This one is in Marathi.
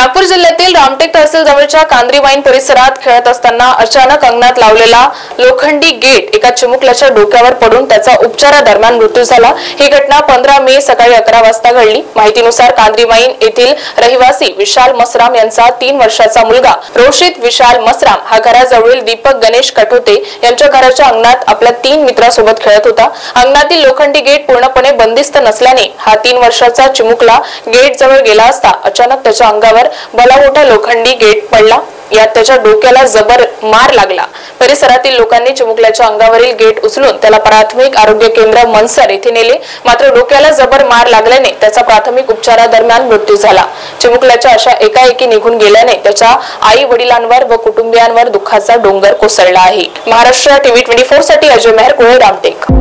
नागपूर जिल्ह्यातील रामटेक तहसील जवळच्या कांद्रीवाईन परिसरात खेळत असताना अचानक अंगणात लावलेला लोखंडी गेट एका चिमुकल्याच्या डोक्यावर पडून त्याचा उपचारादरम्यान मृत्यू झाला। ही घटना 15 मे सकाळी 11 वाजता घडली। माहितीनुसार कांद्रीवाईन येथील रहिवासी विशाल मसराम यांचा 3 वर्षाचा मुलगा रोशित विशाल मसराम हा घराजवळील दीपक गणेश कठोते यांच्या घराच्या अंगणात आपल्या 3 मित्रांसोबत खेळत होता। अंगणातील लोखंडी गेट पूर्णपणे बंदिस्त नसल्याने हा 3 वर्षाचा चिमुकला गेट जवळ गेला असता अचानक त्याच्या अंगावर भला लोखंडी गेट पडला। यात त्याच्या डोक्याला जबर मार लागला। परिसरातील लोकांनी चिमुकल्याच्या अंगावरील गेट उचलून त्याला प्राथमिक आरोग्य केंद्र मनसर येथे नेले, मात्र डोक्याला जबर मार लागल्याने त्याचा प्राथमिक उपचारादरम्यान मृत्यू झाला। चिमुकल्याच्या अशा एकाएकी निघून गेल्याने त्याच्या आई वडिलांवर व कुटुंबियांवर दुःखाचा डोंगर कोसळला आहे। महाराष्ट्र टीव्ही 24 साठी अजय मेहर, रामटेक।